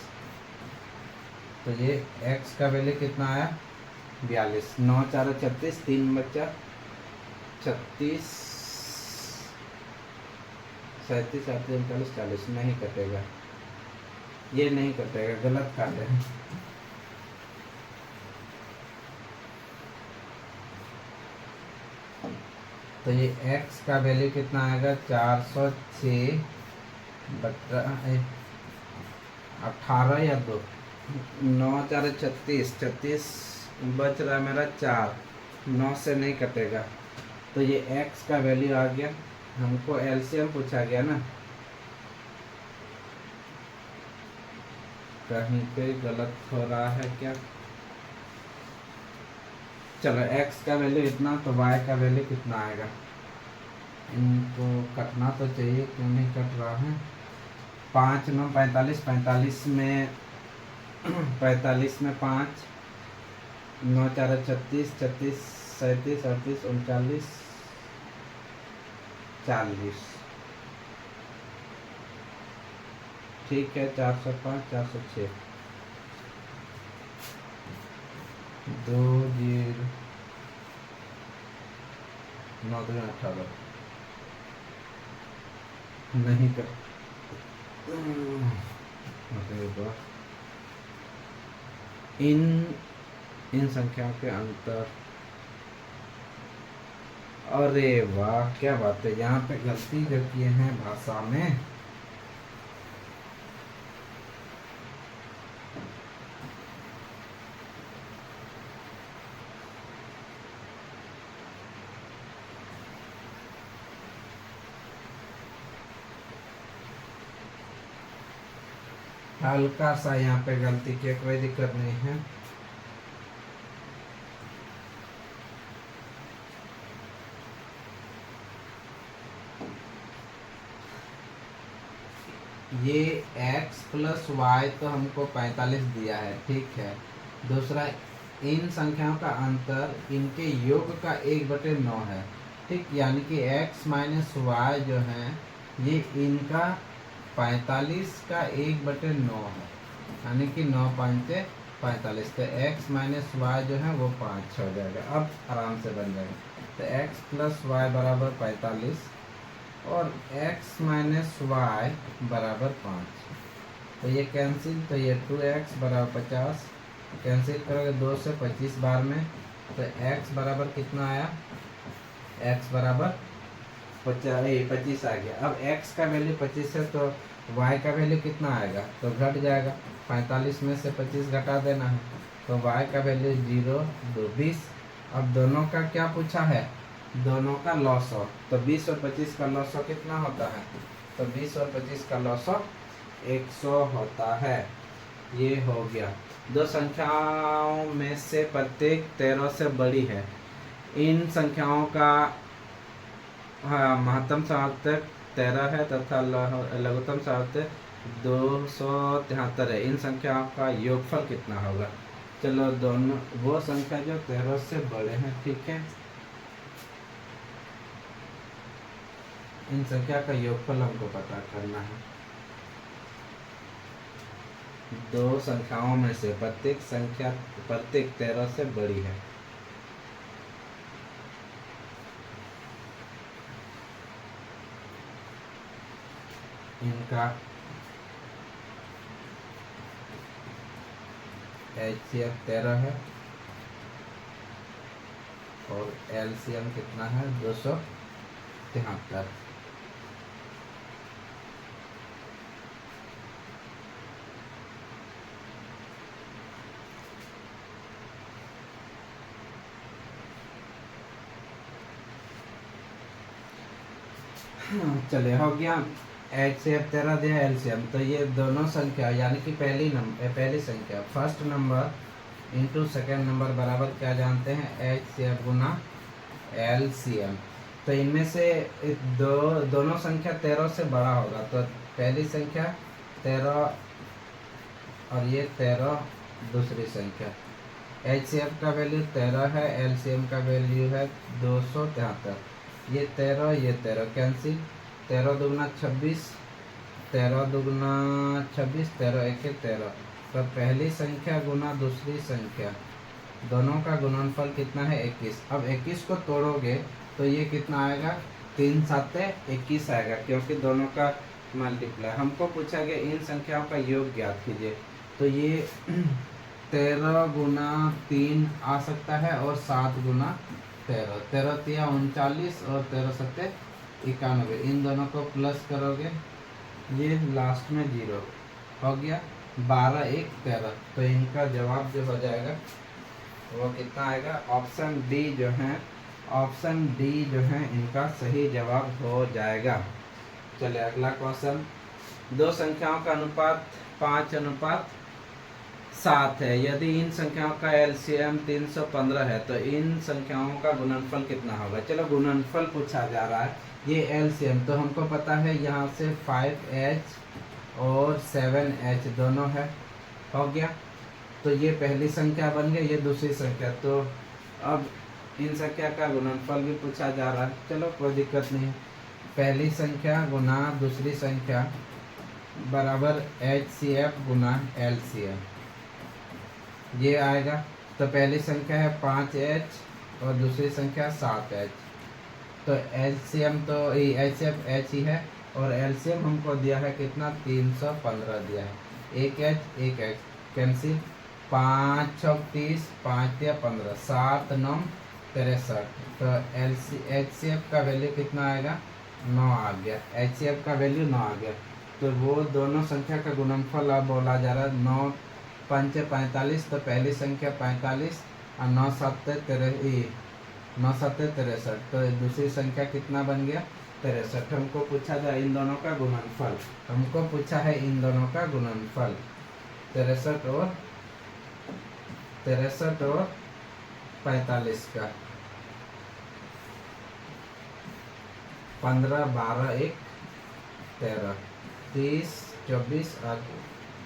तो ये x का वैल्यू कितना आया 42, 9 4 36, 3 बचा 36, 37 38 39 40, नहीं कटेगा, ये नहीं कटेगा, गलत काटे हैं। तो ये x का वैल्यू कितना आएगा 406 बटा 18 या 2, 9 4 36, 36 बच रहा है मेरा 4, 9 से नहीं कटेगा, तो ये x का वैल्यू आ गया, हमको एलसीएम पूछा गया ना, कहीं पे गलत हो रहा है क्या। चलो x का वैल्यू इतना, तो y का वैल्यू कितना आएगा, इनको कटना तो चाहिए, क्यों नहीं कट रहा है। 5 9 45, 45 में 45 में 5, 9 4 36, 36 37 38 39 40, ठीक है, 405 406, 2 0 9 2 18, नहीं कर इन संख्याओं के अंतर, अरे वाह क्या बात है, यहाँ पे गलती जो किए हैं भाषा में, हल्का सा यहाँ पे गलती की, कोई दिक्कत नहीं है। ये x प्लस वाई तो हमको 45 दिया है, ठीक है। दूसरा, इन संख्याओं का अंतर इनके योग का 1/9 है, ठीक, यानी कि x माइनस वाई जो है ये इनका 45 का 1/9 है, यानी कि 9 5 45, तो x माइनस वाई जो है वो 5 हो जाएगा, अब आराम से बन जाएगा। तो x प्लस वाई बराबर 45 और x माइनस वाई बराबर 5, तो ये कैंसिल, तो ये 2x बराबर 50, कैंसिल करोगे 2 से 25 बार में, तो x बराबर कितना आया, x बराबर 25 आ गया। अब x का वैल्यू 25 है तो y का वैल्यू कितना आएगा, तो घट जाएगा, 45 में से 25 घटा देना है, तो y का वैल्यू 0 2 20। अब दोनों का क्या पूछा है, दोनों का लॉसअ, तो 20 और 25 का लॉसअ कितना होता है, तो 20 और 25 का लॉसअ 100 होता है। ये हो गया। दो संख्याओं में से प्रत्येक 13 से बड़ी है। इन संख्याओं का महत्तम सार्थक 13 है तथा लघुत्तम सार्थक 273 है। इन संख्याओं का योगफल कितना होगा। चलो दोनों वो संख्या जो 13 से बड़े हैं, ठीक है, इन संख्या का योगफल हमको पता करना है। दो संख्याओं में से प्रत्येक 13 से बड़ी है। इनका HCF 13 है और LCM कितना है 273। चले हो गया। HCF 13 दिया, LCM, तो ये दोनों संख्या यानी कि पहली संख्या first number into second number बराबर क्या जानते हैं, HCF गुना LCM। तो इनमें से दोनों संख्या 13 से बड़ा होगा, तो पहली संख्या 13 और ये 13 दूसरी संख्या। HCF का वैल्यू 13 है, LCM का वैल्यू है 273। ये 13 ये 13 कैंसिल, 13 दूगुना 26, 13 दूगुना 26, 13 एके 13। तो पहली संख्या गुना दूसरी संख्या, दोनों का गुणनफल कितना है 21। अब 21 को तोड़ोगे तो ये कितना आएगा, 3 7 21 आएगा, क्योंकि दोनों का मल्टीप्लाई। हमको पूछा गया इन संख्याओं का योग ज्ञात कीजिए, तो ये 13 गुना 3 आ सकता है और 7 गुना 13, 13 तिया 39 और 13 सत्ते 91। इन दोनों को प्लस करोगे, ये लास्ट में 0 हो गया, 12 1 13। तो इनका जवाब जो हो जाएगा वो कितना आएगा, ऑप्शन डी जो है, ऑप्शन डी जो है इनका सही जवाब हो जाएगा। चलिए अगला क्वेश्चन, दो संख्याओं का अनुपात 5:7 है। यदि इन संख्याओं का LCM 315 है तो इन संख्याओं का गुणनफल कितना होगा। चलो गुणनफल पूछा जा रहा है, ये LCM तो हमको पता है, यहाँ से 5H और 7H दोनों है, हो गया। तो ये पहली संख्या बन गई, ये दूसरी संख्या। तो अब इन संख्या का गुणनफल भी पूछा जा रहा है, चलो कोई दिक्कत नहीं है। पहली संख्या गुना दूसरी संख्या बराबर HCF गुना LCM, ये आएगा। तो पहली संख्या है 5H और दूसरी संख्या 7H। तो LCM तो HCF H ही है और LCM हमको दिया है कितना, 315 दिया है। 1H 1H कैंसिल, 5 6 30, 5 या 15, 7 9 63। तो HCF का वैल्यू कितना आएगा, 9 आ गया। HCF का वैल्यू 9 आ गया। तो वो दोनों संख्या का गुणनफल अब बोला जा रहा है, 9 5 45। तो पहली संख्या 45 और 9 7 63। तो दूसरी संख्या कितना बन गया, 63। हमको पूछा था इन दोनों का गुणनफल, हमको पूछा है इन दोनों का गुणनफल 63 और 45 का। 15 12 1 13, 30 24 और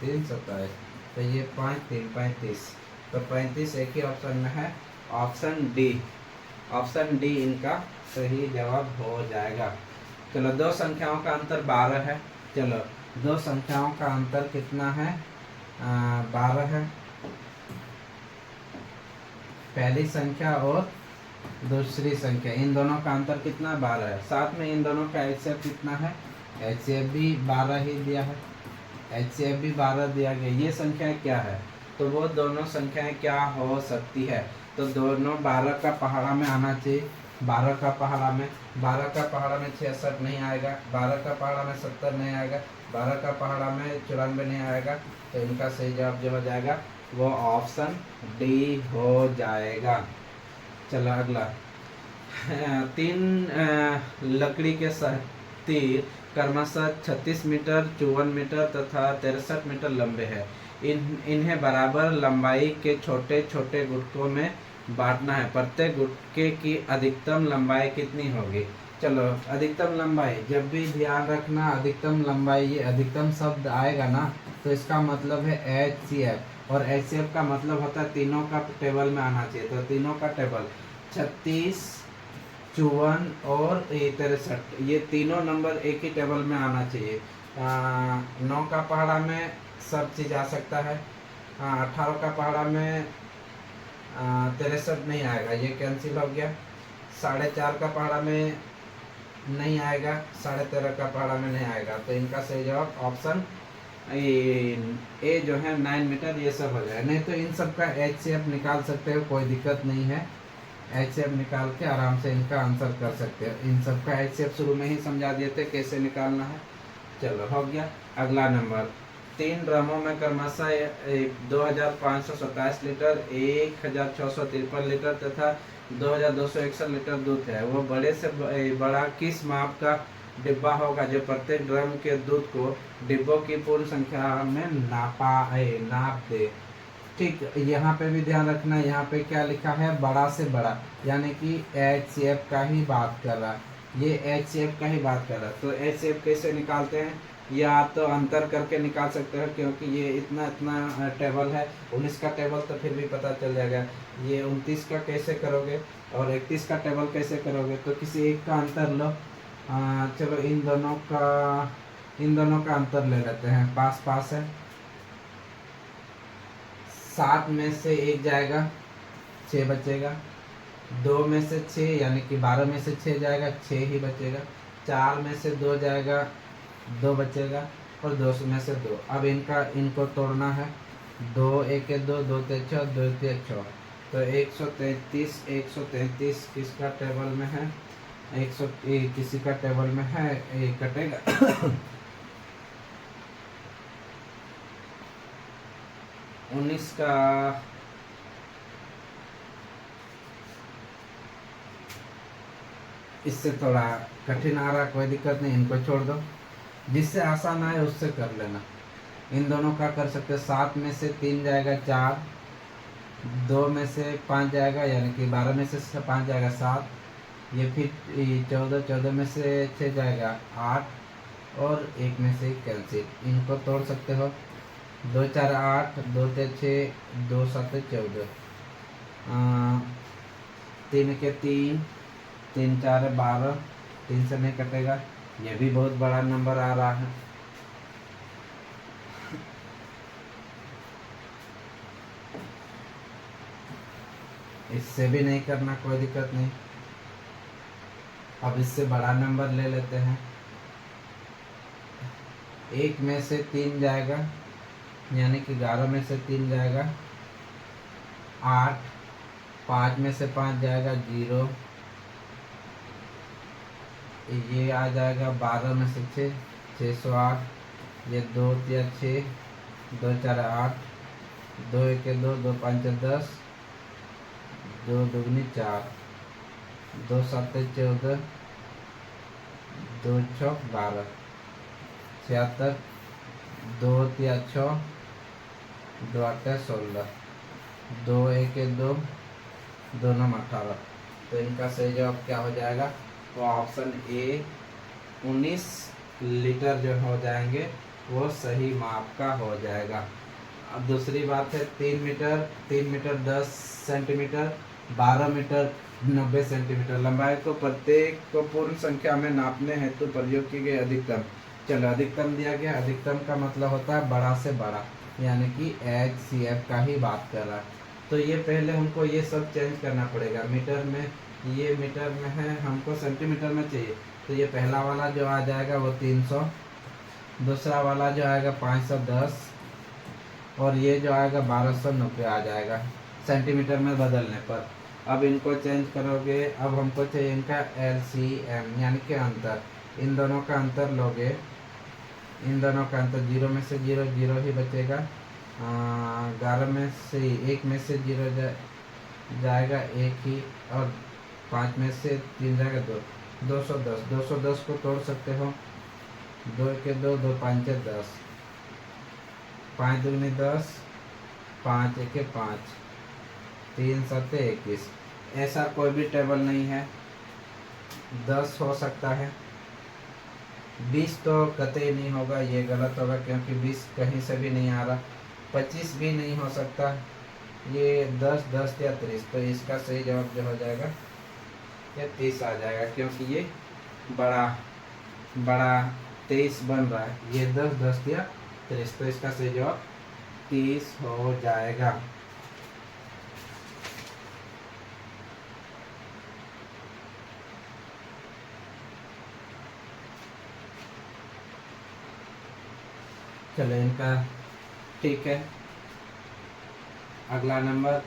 3 27। तो ये 5 3 35। तो 35 एक ही ऑप्शन में है, ऑप्शन डी। ऑप्शन डी इनका सही जवाब हो जाएगा। चलो दो संख्याओं का अंतर 12 है। चलो दो संख्याओं का अंतर कितना है, 12 है। पहली संख्या और दूसरी संख्या, इन दोनों का अंतर कितना, 12 है। साथ में इन दोनों का HCF कितना है, HCF भी 12 ही दिया है, HCF भी 12 दिया गया। ये संख्याएं क्या है, तो वो दोनों संख्याएं क्या हो सकती है, तो दोनों 12 का पहाड़ा में आना चाहिए। 12 का पहाड़ा में 66 नहीं आएगा, 12 का पहाड़ा में 70 नहीं आएगा, 12 का पहाड़ा में 94 नहीं आएगा। तो इनका सही जवाब जो हो जाएगा वो ऑप्शन डी हो जाएगा। चलो अगला, 3 लकड़ी के तीर क्रमशः 36 मीटर, 54 मीटर तथा 63 मीटर लंबे हैं। इन्हें बराबर लंबाई के छोटे छोटे गुटकों में बांटना है। प्रत्येक गुटके की अधिकतम लंबाई कितनी होगी। चलो अधिकतम लंबाई, जब भी ध्यान रखना अधिकतम लंबाई, ये अधिकतम शब्द आएगा ना तो इसका मतलब है HCF, और HCF का मतलब होता है तीनों का टेबल में आना चाहिए। तो तीनों का टेबल 36 54 और 63, ये तीनों नंबर एक ही टेबल में आना चाहिए। 9 का पहाड़ा में सब चीज़ आ सकता है, 18 का पहाड़ा में 63 नहीं आएगा, ये कैंसिल हो गया। 4.5 का पहाड़ा में नहीं आएगा, 13.5 का पहाड़ा में नहीं आएगा। तो इनका सही जवाब ऑप्शन ए जो है 9 मीटर, ये सब हो जाए। नहीं तो इन सब का HCF निकाल सकते हो, कोई दिक्कत नहीं है। HCF निकाल के आराम से इनका आंसर कर सकते हो। इन सब का HCF शुरू में ही समझा दिए थे कैसे निकालना है। चलो हो गया। अगला नंबर, 3 ड्रमों में क्रमशः 2527 लीटर, 1653 लीटर तथा 2261 लीटर दूध है। वो बड़े से बड़ा किस माप का डिब्बा होगा जो प्रत्येक ड्रम के दूध को डिब्बों की पूर्ण संख्या में नाप दे। ठीक, यहाँ पे भी ध्यान रखना, यहाँ पे क्या लिखा है, बड़ा से बड़ा, यानी कि HCF का ही बात कर रहा है, ये HCF का ही बात कर रहा है। तो HCF कैसे निकालते हैं, या आप तो अंतर करके निकाल सकते हो, क्योंकि ये इतना इतना टेबल है, 19 का टेबल तो फिर भी पता चल जाएगा। ये 29 का कैसे करोगे और 31 का टेबल कैसे करोगे, तो किसी एक का अंतर लो। चलो इन दोनों का अंतर ले लेते हैं, पास पास है। 7 में से 1 जाएगा, 6 बचेगा। 2 में से 6 यानी कि 12 में से 6 जाएगा, 6 ही बचेगा। 4 में से 2 जाएगा, 2 बचेगा। और 2 में से 2, अब इनको तोड़ना है। 2 1 2, 2 3 6, 2 3 6, तो 133 किसका टेबल में है, 100 किसी का टेबल में है, ये कटेगा। 19 का इससे थोड़ा कठिन आ रहा, कोई दिक्कत नहीं, इनको छोड़ दो, जिससे आसान आए उससे कर लेना। इन दोनों का कर सकते, 7 में से 3 जाएगा 4, 2 में से 5 जाएगा, यानी कि 12 में से 5 जाएगा 7, ये फिर 14 में से 6 जाएगा 8, और 1 में से कैंसिल, इनको तोड़ सकते हो। 2 4 8, 2 3 6, 2 7 14, 3 के 3, 3 4 12, 3 से नहीं कटेगा, ये भी बहुत बड़ा नंबर आ रहा है। इससे भी नहीं करना, कोई दिक्कत नहीं। अब इससे बड़ा नंबर ले लेते हैं। 1 में से 3 जाएगा, यानी कि 11 में से 3 जाएगा 8, 5 में से 5 जाएगा 0, ये आ जाएगा 12 में से 6, 608, ये 2 या 6, 2 4 8, 2 1 2, 2 5 10, 2 2 4, 2 7 14, 2 6 12, 76, 2 3 6, 2 8 16, 2 1 2, 2 9 18, तो इनका सही जवाब क्या हो जाएगा, तो ऑप्शन ए 19 लीटर जो हो जाएंगे वो सही माप का हो जाएगा। अब दूसरी बात है 3 मीटर 10 सेंटीमीटर, 12 मीटर 90 सेंटीमीटर लंबाई को प्रत्येक को पूर्ण संख्या में नापने हेतु प्रयोग की गई अधिकतम। चलो अधिकतम दिया गया, अधिकतम का मतलब होता है बड़ा से बड़ा, यानी कि HCF का ही बात कर रहा है। तो ये पहले हमको ये सब चेंज करना पड़ेगा, मीटर में, ये मीटर में है, हमको सेंटीमीटर में चाहिए। तो ये पहला वाला जो आ जाएगा वो 300, दूसरा वाला जो आएगा 510, और ये जो आएगा 1290 आ जाएगा सेंटीमीटर में बदलने पर। अब इनको चेंज करोगे, अब हमको चाहिए इनका LCM यानी कि अंतर, इन दोनों का अंतर लोगे, इन दोनों का अंतर 0 में से 0 0 ही बचेगा, 11 में से 1 में से 0 जाएगा 1 ही, और 5 में से 3 जाएगा 2, 210 को तोड़ सकते हो, 2 1 2, 2 5 10, 5 2 10, 5 1 5, 3 7 21, ऐसा कोई भी टेबल नहीं है। 10 हो सकता है, 20 तो कतई नहीं होगा, ये गलत होगा क्योंकि 20 कहीं से भी नहीं आ रहा। 25 भी नहीं हो सकता, ये 10 10 या 30, तो इसका सही जवाब जो हो जाएगा ये 30 आ जाएगा, क्योंकि ये बड़ा 23 बन रहा है, ये 10 10 या 30, तो इसका सही जवाब 30 हो जाएगा। चलो इनका ठीक है। अगला नंबर,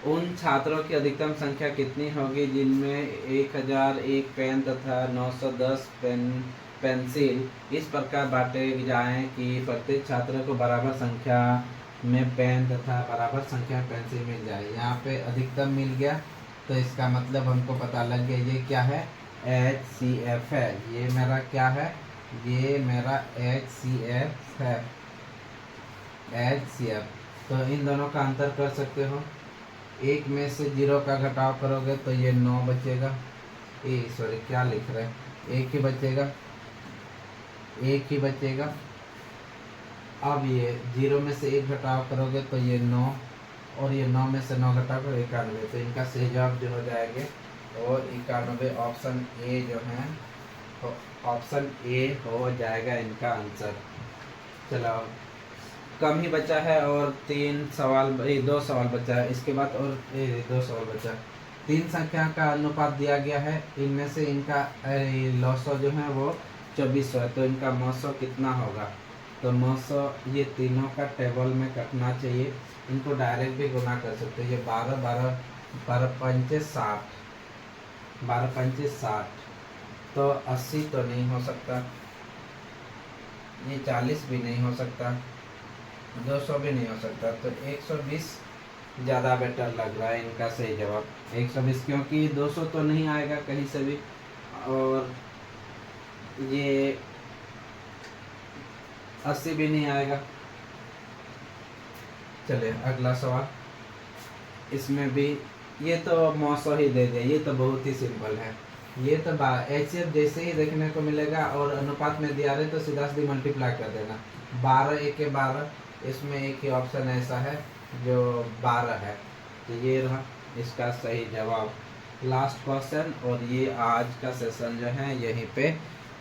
उन छात्रों की अधिकतम संख्या कितनी होगी जिनमें 1001 पेन तथा 910 पेंसिल इस प्रकार बांटे जाएं कि प्रत्येक छात्र को बराबर संख्या में पेन तथा बराबर संख्या में पेंसिल मिल जाए। यहाँ पे अधिकतम मिल गया, तो इसका मतलब हमको पता लग गया ये क्या है, HCF है। ये मेरा क्या है, ये मेरा HCF है, HCF। तो इन दोनों का अंतर कर सकते हो। एक में से 0 का घटाव करोगे तो ये 9 बचेगा, सॉरी क्या लिख रहे हैं, एक ही बचेगा, एक ही बचेगा। अब ये 0 में से 1 घटाव करोगे तो ये 9, और ये 9 में से 9 घटाव करो 91, तो इनका सही जवाब जो हो जाएंगे और 91, ऑप्शन ए जो है, ऑप्शन ए हो जाएगा इनका आंसर। चलो कम ही बचा है और 3 सवाल, 2 सवाल बचा है, इसके बाद और 2 सवाल बचा। 3 संख्या का अनुपात दिया गया है, इनमें से इनका लॉसो जो है वो 2400 है, तो इनका मौसो कितना होगा। तो मौसो ये तीनों का टेबल में कटना चाहिए, इनको डायरेक्ट भी गुना कर सकते हैं। ये 12 12 12 पंचे 60, 12 पंचे 60, तो 80 तो नहीं हो सकता, ये 40 भी नहीं हो सकता, 200 भी नहीं हो सकता, तो 120 ज़्यादा बेटर लग रहा है इनका सही जवाब 120, क्योंकि 200 तो नहीं आएगा कहीं से भी, और ये 80 भी नहीं आएगा। चलिए अगला सवाल, इसमें भी ये तो मौसो ही दे दिया, ये तो बहुत ही सिंपल है। ये तो HCF जैसे ही देखने को मिलेगा और अनुपात में दिया रहे तो सीधा सीधी मल्टीप्लाई कर देना, 12 एक 12, इसमें एक ही ऑप्शन ऐसा है जो 12 है, तो ये रहा इसका सही जवाब। लास्ट क्वेश्चन, और ये आज का सेशन जो है यहीं पे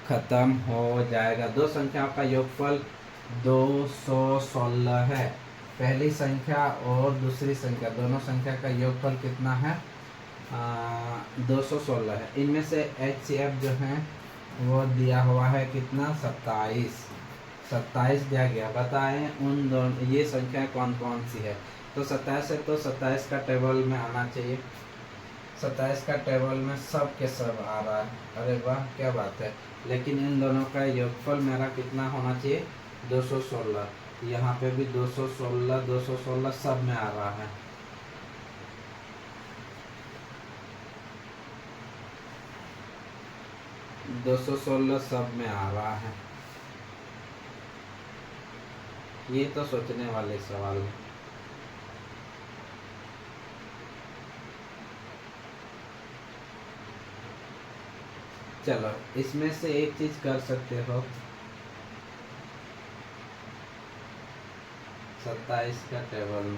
ख़त्म हो जाएगा। दो संख्याओं का योगफल 216 है, पहली संख्या और दूसरी संख्या, दोनों संख्या का योगफल कितना है, 216 है। इनमें से HCF जो है वो दिया हुआ है कितना, 27 दिया गया। बताएं उन दोनों ये संख्या कौन कौन सी है। तो 27 है, तो 27 का टेबल में आना चाहिए, 27 का टेबल में सब के सब आ रहा है, अरे वाह क्या बात है। लेकिन इन दोनों का योगफल मेरा कितना होना चाहिए, 216, यहाँ पे भी 216 सब में आ रहा है। दो सौ सोलह सब में आ रहा है, ये तो सोचने वाले सवाल है। चलो इसमें से एक चीज कर सकते हो, 27 का टेबल,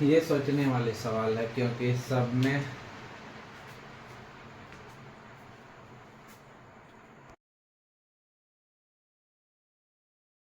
ये सोचने वाले सवाल है क्योंकि सब में